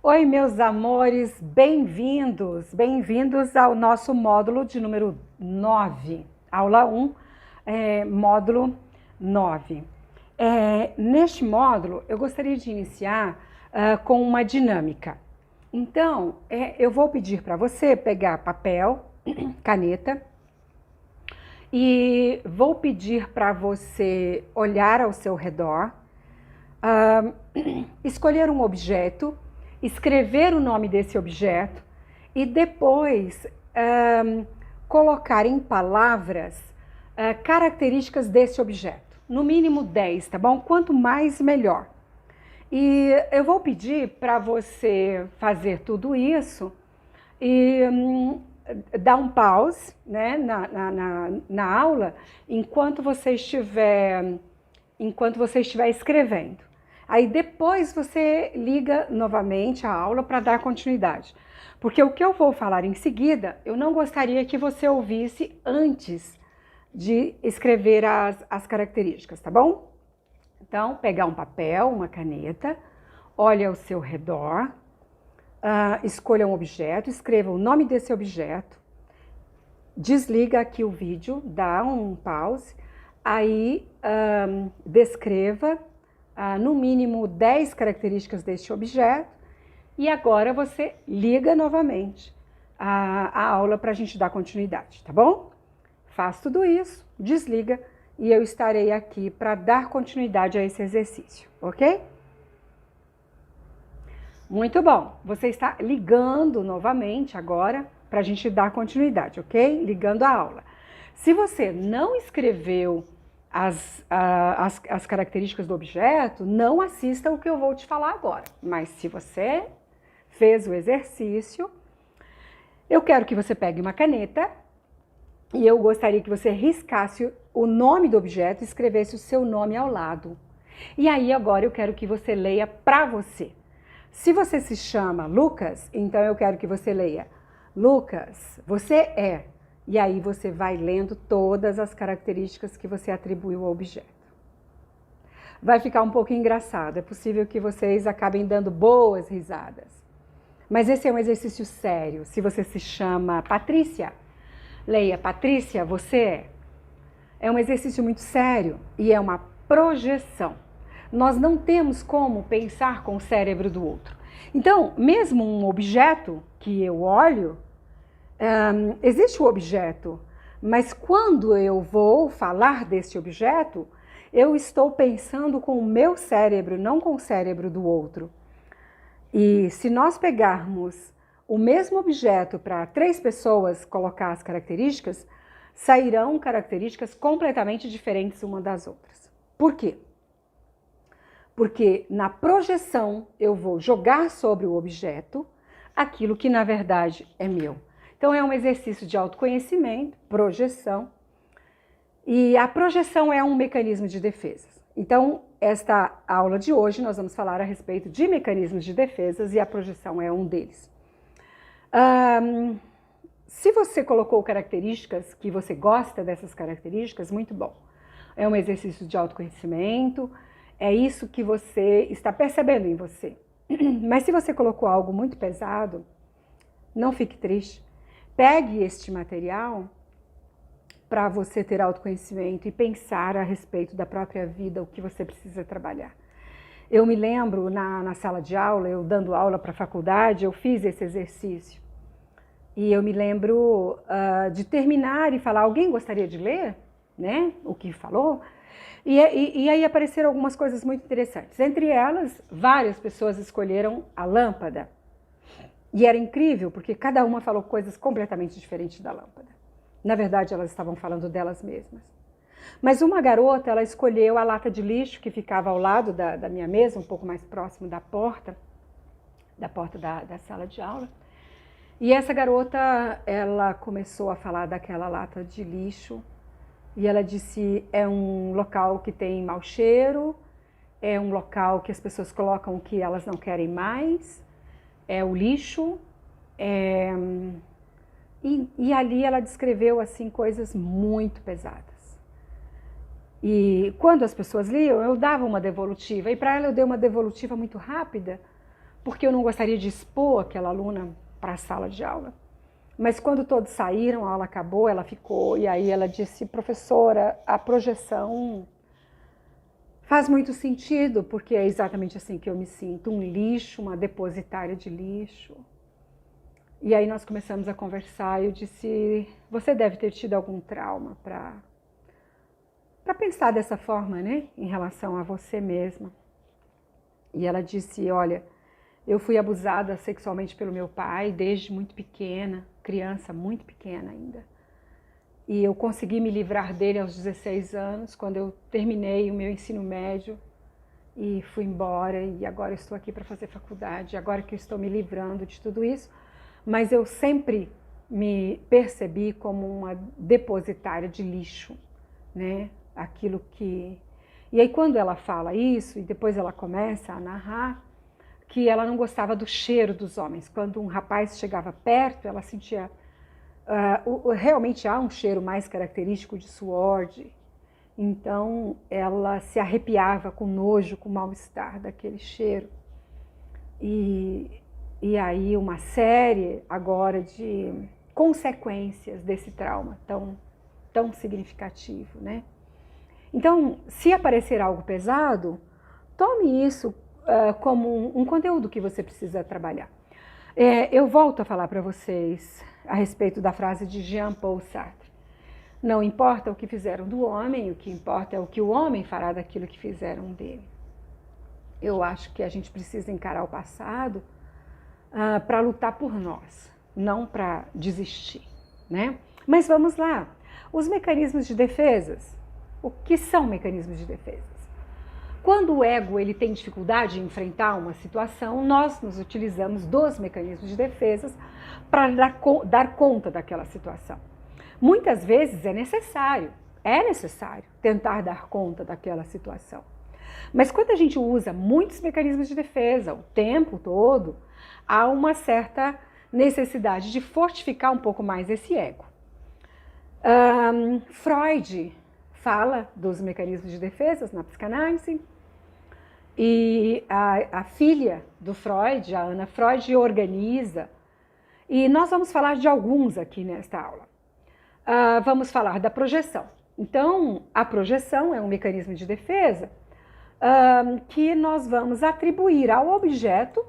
Oi, meus amores, bem-vindos ao nosso módulo de número 9, aula 1, módulo 9. Neste módulo, eu gostaria de iniciar com uma dinâmica. Então, eu vou pedir para você pegar papel, caneta, e vou pedir para você olhar ao seu redor, escolher um objeto, escrever o nome desse objeto e depois colocar em palavras características desse objeto. No mínimo 10, tá bom? Quanto mais, melhor. E eu vou pedir para você fazer tudo isso e dar um pause, né, na aula enquanto você estiver escrevendo. Aí depois você liga novamente a aula para dar continuidade. Porque o que eu vou falar em seguida, eu não gostaria que você ouvisse antes de escrever as características, tá bom? Então, pegar um papel, uma caneta, olhe ao seu redor, escolha um objeto, escreva o nome desse objeto, desliga aqui o vídeo, dá um pause, aí descreva no mínimo 10 características deste objeto e agora você liga novamente a aula para a gente dar continuidade, tá bom? Faz tudo isso, desliga e eu estarei aqui para dar continuidade a esse exercício, ok? Muito bom, você está ligando novamente agora para a gente dar continuidade, ok? Ligando a aula. Se você não escreveu as características do objeto, não assista o que eu vou te falar agora. Mas se você fez o exercício, eu quero que você pegue uma caneta e eu gostaria que você riscasse o nome do objeto e escrevesse o seu nome ao lado. E aí agora eu quero que você leia para você. Se você se chama Lucas, então eu quero que você leia Lucas, você é. E aí você vai lendo todas as características que você atribuiu ao objeto. Vai ficar um pouco engraçado, é possível que vocês acabem dando boas risadas. Mas esse é um exercício sério. Se você se chama Patrícia, leia Patrícia, você é. É um exercício muito sério e é uma projeção. Nós não temos como pensar com o cérebro do outro. Então, mesmo um objeto que eu olho, existe o objeto, mas quando eu vou falar desse objeto, eu estou pensando com o meu cérebro, não com o cérebro do outro. E se nós pegarmos o mesmo objeto para 3 pessoas colocar as características, sairão características completamente diferentes uma das outras. Por quê? Porque na projeção eu vou jogar sobre o objeto aquilo que na verdade é meu. Então é um exercício de autoconhecimento, projeção, e a projeção é um mecanismo de defesa. Então, esta aula de hoje nós vamos falar a respeito de mecanismos de defesas e a projeção é um deles. Se você colocou características que você gosta dessas características, muito bom. É um exercício de autoconhecimento, é isso que você está percebendo em você. Mas se você colocou algo muito pesado, não fique triste. Pegue este material para você ter autoconhecimento e pensar a respeito da própria vida, o que você precisa trabalhar. Eu me lembro na sala de aula, eu dando aula para a faculdade, eu fiz esse exercício. E eu me lembro de terminar e falar, alguém gostaria de ler, né, o que falou? E aí apareceram algumas coisas muito interessantes. Entre elas, várias pessoas escolheram a lâmpada. E era incrível, porque cada uma falou coisas completamente diferentes da lâmpada. Na verdade, elas estavam falando delas mesmas. Mas uma garota, ela escolheu a lata de lixo que ficava ao lado da minha mesa, um pouco mais próximo da porta da sala de aula. E essa garota, ela começou a falar daquela lata de lixo e ela disse, é um local que tem mau cheiro, é um local que as pessoas colocam o que elas não querem mais, é o lixo, e ali ela descreveu assim coisas muito pesadas. E quando as pessoas liam, eu dava uma devolutiva, e para ela eu dei uma devolutiva muito rápida, porque eu não gostaria de expor aquela aluna para a sala de aula. Mas quando todos saíram, a aula acabou, ela ficou, e aí ela disse, professora, a projeção faz muito sentido, porque é exatamente assim que eu me sinto, um lixo, uma depositária de lixo. E aí nós começamos a conversar e eu disse, você deve ter tido algum trauma para pensar dessa forma, né, em relação a você mesma. E ela disse, olha, eu fui abusada sexualmente pelo meu pai desde muito pequena, criança muito pequena ainda. E eu consegui me livrar dele aos 16 anos, quando eu terminei o meu ensino médio e fui embora. E agora eu estou aqui para fazer faculdade, agora que eu estou me livrando de tudo isso. Mas eu sempre me percebi como uma depositária de lixo, né? Aquilo que... E aí quando ela fala isso, e depois ela começa a narrar, que ela não gostava do cheiro dos homens. Quando um rapaz chegava perto, ela sentia... realmente há um cheiro mais característico de suor, então ela se arrepiava com nojo, com mal-estar daquele cheiro. E aí uma série agora de consequências desse trauma tão significativo, né? Então, se aparecer algo pesado, tome isso como um conteúdo que você precisa trabalhar. Eu volto a falar para vocês a respeito da frase de Jean-Paul Sartre. Não importa o que fizeram do homem, o que importa é o que o homem fará daquilo que fizeram dele. Eu acho que a gente precisa encarar o passado para lutar por nós, não para desistir, né? Mas vamos lá. Os mecanismos de defesas. O que são mecanismos de defesas? Quando o ego ele tem dificuldade em enfrentar uma situação, nós nos utilizamos dos mecanismos de defesas para dar conta daquela situação. Muitas vezes é necessário tentar dar conta daquela situação. Mas quando a gente usa muitos mecanismos de defesa o tempo todo, há uma certa necessidade de fortificar um pouco mais esse ego. Freud fala dos mecanismos de defesa na psicanálise e a filha do Freud, a Ana Freud, organiza. E nós vamos falar de alguns aqui nesta aula. Vamos falar da projeção. Então, a projeção é um mecanismo de defesa que nós vamos atribuir ao objeto,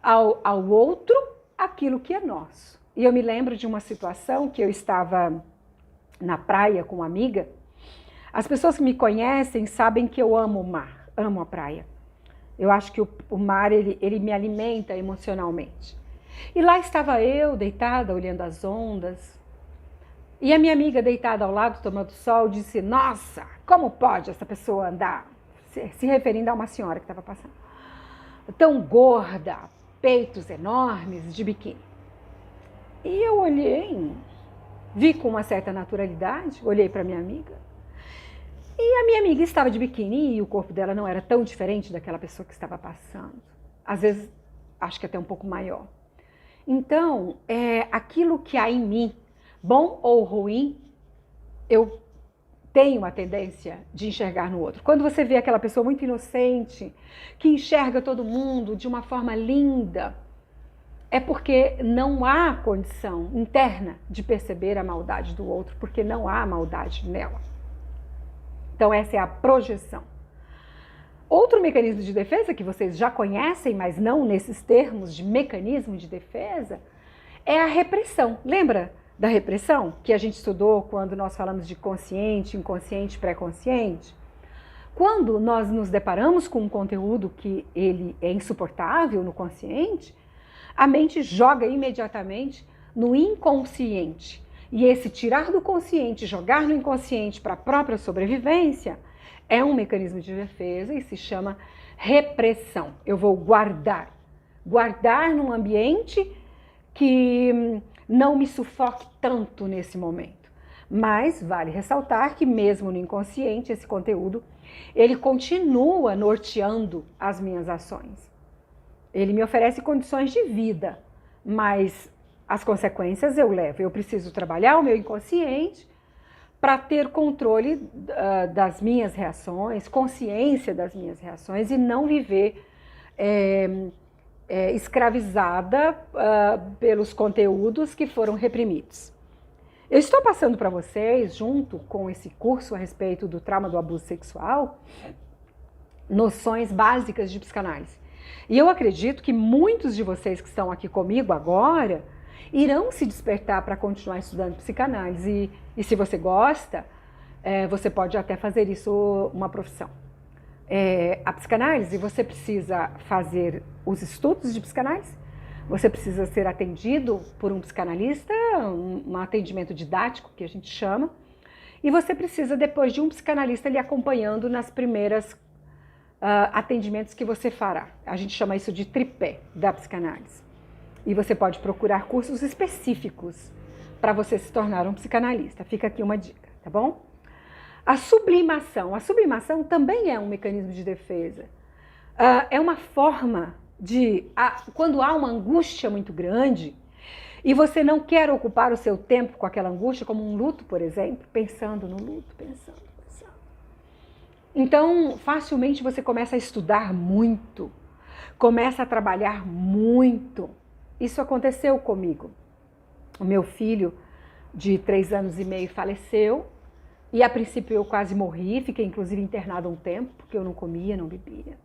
ao outro, aquilo que é nosso. E eu me lembro de uma situação que eu estava na praia com uma amiga. As pessoas que me conhecem sabem que eu amo o mar, amo a praia. Eu acho que o mar ele me alimenta emocionalmente. E lá estava eu, deitada, olhando as ondas. E a minha amiga, deitada ao lado, tomando sol, disse, nossa, como pode essa pessoa andar? Se referindo a uma senhora que estava passando. Tão gorda, peitos enormes, de biquíni. E eu olhei, vi com uma certa naturalidade, olhei para minha amiga. E a minha amiga estava de biquíni e o corpo dela não era tão diferente daquela pessoa que estava passando. Às vezes, acho que até um pouco maior. Então, aquilo que há em mim, bom ou ruim, eu tenho uma tendência de enxergar no outro. Quando você vê aquela pessoa muito inocente, que enxerga todo mundo de uma forma linda, é porque não há condição interna de perceber a maldade do outro, porque não há maldade nela. Então essa é a projeção. Outro mecanismo de defesa que vocês já conhecem, mas não nesses termos de mecanismo de defesa, é a repressão. Lembra da repressão que a gente estudou quando nós falamos de consciente, inconsciente, pré-consciente? Quando nós nos deparamos com um conteúdo que ele é insuportável no consciente, a mente joga imediatamente no inconsciente. E esse tirar do consciente, jogar no inconsciente para a própria sobrevivência, é um mecanismo de defesa e se chama repressão. Eu vou guardar num ambiente que não me sufoque tanto nesse momento. Mas vale ressaltar que mesmo no inconsciente, esse conteúdo, ele continua norteando as minhas ações. Ele me oferece condições de vida, mas as consequências eu levo. Eu preciso trabalhar o meu inconsciente para ter controle das minhas reações, consciência das minhas reações e não viver escravizada pelos conteúdos que foram reprimidos. Eu estou passando para vocês, junto com esse curso a respeito do trauma do abuso sexual, noções básicas de psicanálise. E eu acredito que muitos de vocês que estão aqui comigo agora irão se despertar para continuar estudando psicanálise. E se você gosta, você pode até fazer isso uma profissão. A psicanálise, você precisa fazer os estudos de psicanálise, você precisa ser atendido por um psicanalista, um atendimento didático, que a gente chama, e você precisa, depois de um psicanalista, lhe acompanhando nas primeiras atendimentos que você fará. A gente chama isso de tripé da psicanálise. E você pode procurar cursos específicos para você se tornar um psicanalista. Fica aqui uma dica, tá bom? A sublimação também é um mecanismo de defesa. É uma forma quando há uma angústia muito grande e você não quer ocupar o seu tempo com aquela angústia, como um luto, por exemplo, pensando no luto, pensando. Então, facilmente você começa a estudar muito, começa a trabalhar muito. Isso aconteceu comigo. O meu filho, de 3 anos e meio, faleceu. E a princípio eu quase morri, fiquei inclusive internada um tempo, porque eu não comia, não bebia.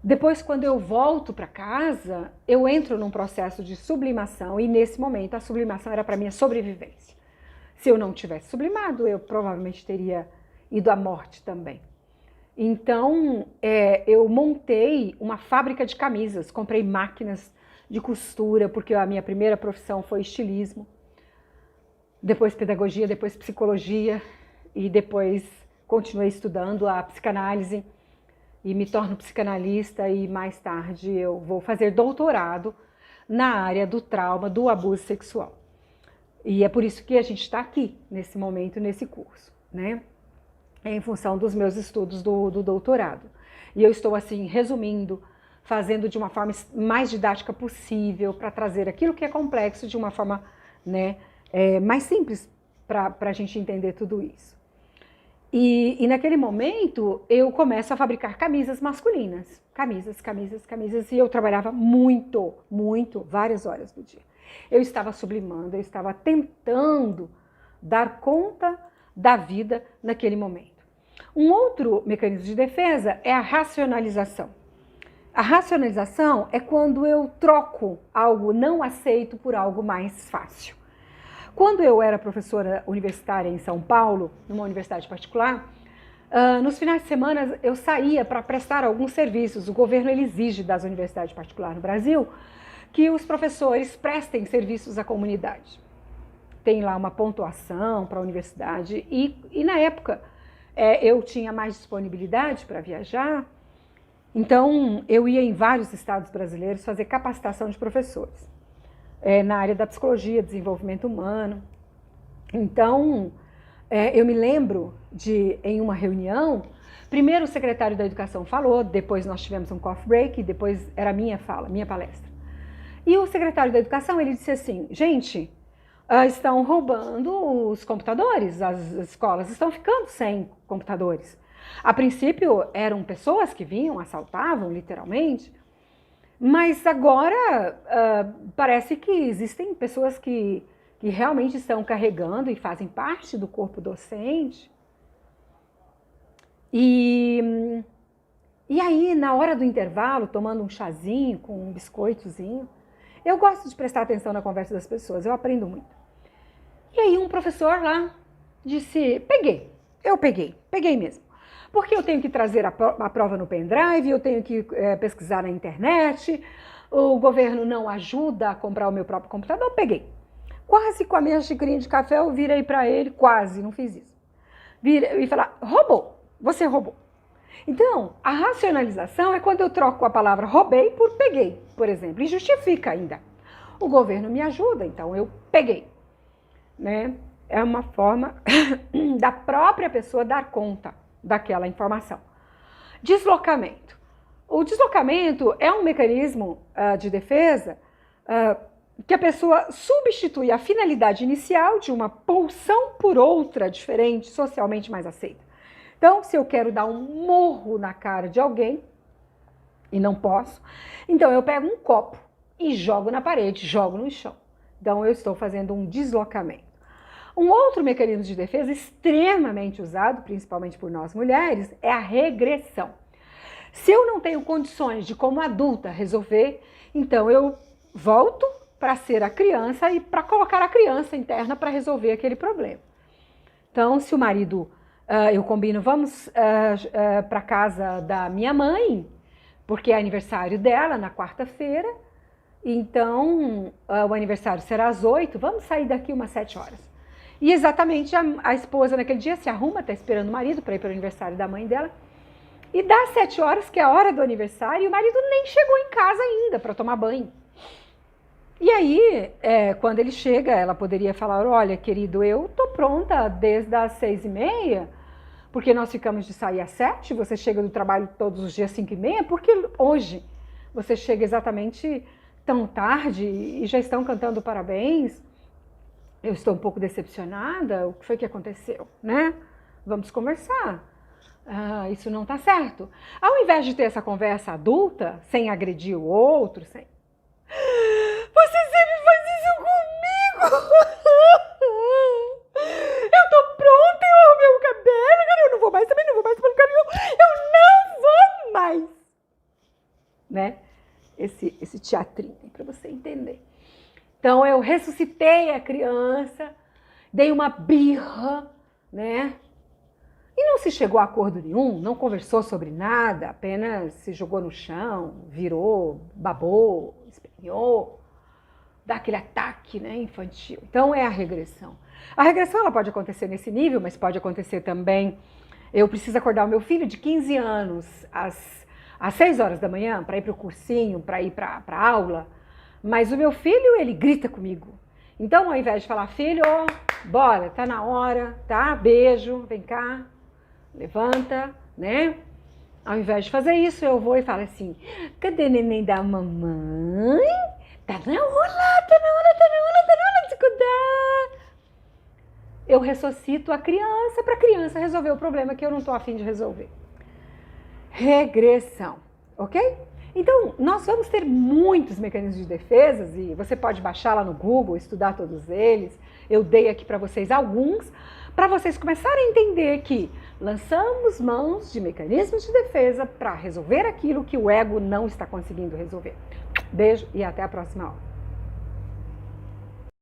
Depois, quando eu volto para casa, eu entro num processo de sublimação e nesse momento a sublimação era para minha sobrevivência. Se eu não tivesse sublimado, eu provavelmente teria ido à morte também. Então, eu montei uma fábrica de camisas, comprei máquinas de costura, porque a minha primeira profissão foi estilismo. Depois pedagogia, depois psicologia e depois continuei estudando a psicanálise e me torno psicanalista e mais tarde eu vou fazer doutorado na área do trauma, do abuso sexual. E é por isso que a gente está aqui, nesse momento, nesse curso, né? Em função dos meus estudos do doutorado. E eu estou, assim, resumindo, fazendo de uma forma mais didática possível para trazer aquilo que é complexo de uma forma, né, mais simples para a gente entender tudo isso. E naquele momento eu começo a fabricar camisas masculinas. Camisas. E eu trabalhava muito, várias horas do dia. Eu estava sublimando, eu estava tentando dar conta da vida naquele momento. Um outro mecanismo de defesa é a racionalização. A racionalização é quando eu troco algo não aceito por algo mais fácil. Quando eu era professora universitária em São Paulo, numa universidade particular, nos finais de semana eu saía para prestar alguns serviços. O governo ele exige das universidades particulares no Brasil que os professores prestem serviços à comunidade. Tem lá uma pontuação para a universidade e na época eu tinha mais disponibilidade para viajar, então eu ia em vários estados brasileiros fazer capacitação de professores. Na área da psicologia, desenvolvimento humano. Então, eu me lembro de, em uma reunião, primeiro o secretário da Educação falou, depois nós tivemos um coffee break, e depois era minha fala, minha palestra. E o secretário da Educação, ele disse assim, gente, estão roubando os computadores, as escolas estão ficando sem computadores. A princípio, eram pessoas que vinham, assaltavam, literalmente, mas agora parece que existem pessoas que realmente estão carregando e fazem parte do corpo docente. E aí, na hora do intervalo, tomando um chazinho com um biscoitozinho, eu gosto de prestar atenção na conversa das pessoas, eu aprendo muito. E aí um professor lá disse, peguei mesmo. Porque eu tenho que trazer a prova no pendrive, eu tenho que pesquisar na internet, o governo não ajuda a comprar o meu próprio computador, peguei. Quase com a minha xicrinha de café, eu virei para ele, quase, não fiz isso. E falar, roubou, você roubou. Então, a racionalização é quando eu troco a palavra roubei por peguei, por exemplo, e justifica ainda. O governo me ajuda, então eu peguei. Né? É uma forma da própria pessoa dar conta daquela informação. Deslocamento. O deslocamento é um mecanismo de defesa que a pessoa substitui a finalidade inicial de uma pulsão por outra diferente, socialmente mais aceita. Então, se eu quero dar um murro na cara de alguém, e não posso. Então eu pego um copo e jogo na parede, jogo no chão. Então eu estou fazendo um deslocamento. Um outro mecanismo de defesa extremamente usado, principalmente por nós mulheres, é a regressão. Se eu não tenho condições de, como adulta, resolver, então eu volto para ser a criança e para colocar a criança interna para resolver aquele problema. Então, se o marido, eu combino, vamos para casa da minha mãe, porque é aniversário dela na quarta-feira, então o aniversário será às 8, vamos sair daqui umas 7 horas. E exatamente a esposa naquele dia se arruma, está esperando o marido para ir para o aniversário da mãe dela, e dá 7 horas, que é a hora do aniversário, e o marido nem chegou em casa ainda para tomar banho. E aí, quando ele chega, ela poderia falar, olha, querido, eu tô pronta desde as 6h30, porque nós ficamos de sair às 7, você chega do trabalho todos os dias às 5h30, porque hoje você chega exatamente tão tarde e já estão cantando parabéns. Eu estou um pouco decepcionada, o que foi que aconteceu, né? Vamos conversar. Isso não tá certo. Ao invés de ter essa conversa adulta, sem agredir o outro, sem... Você sempre faz isso comigo! Eu tô pronta, eu arrumei o cabelo, cara, eu não vou mais, também não vou mais pra lugar nenhum, eu não vou mais! Né? Esse teatrinho aí pra você entender. Então eu ressuscitei a criança, dei uma birra, né? E não se chegou a acordo nenhum, não conversou sobre nada, apenas se jogou no chão, virou, babou, espinhou, dá aquele ataque, né, infantil. Então é a regressão. A regressão ela pode acontecer nesse nível, mas pode acontecer também, eu preciso acordar o meu filho de 15 anos às 6 horas da manhã para ir para o cursinho, para ir para a aula, mas o meu filho, ele grita comigo. Então, ao invés de falar, filho, bora, tá na hora, tá? Beijo, vem cá, levanta, né? Ao invés de fazer isso, eu vou e falo assim, cadê neném da mamãe? Tá na hora de cuidar. Eu ressuscito a criança para a criança resolver o problema que eu não tô afim de resolver. Regressão, ok? Então, nós vamos ter muitos mecanismos de defesa e você pode baixar lá no Google, estudar todos eles. Eu dei aqui para vocês alguns, para vocês começarem a entender que lançamos mãos de mecanismos de defesa para resolver aquilo que o ego não está conseguindo resolver. Beijo e até a próxima aula.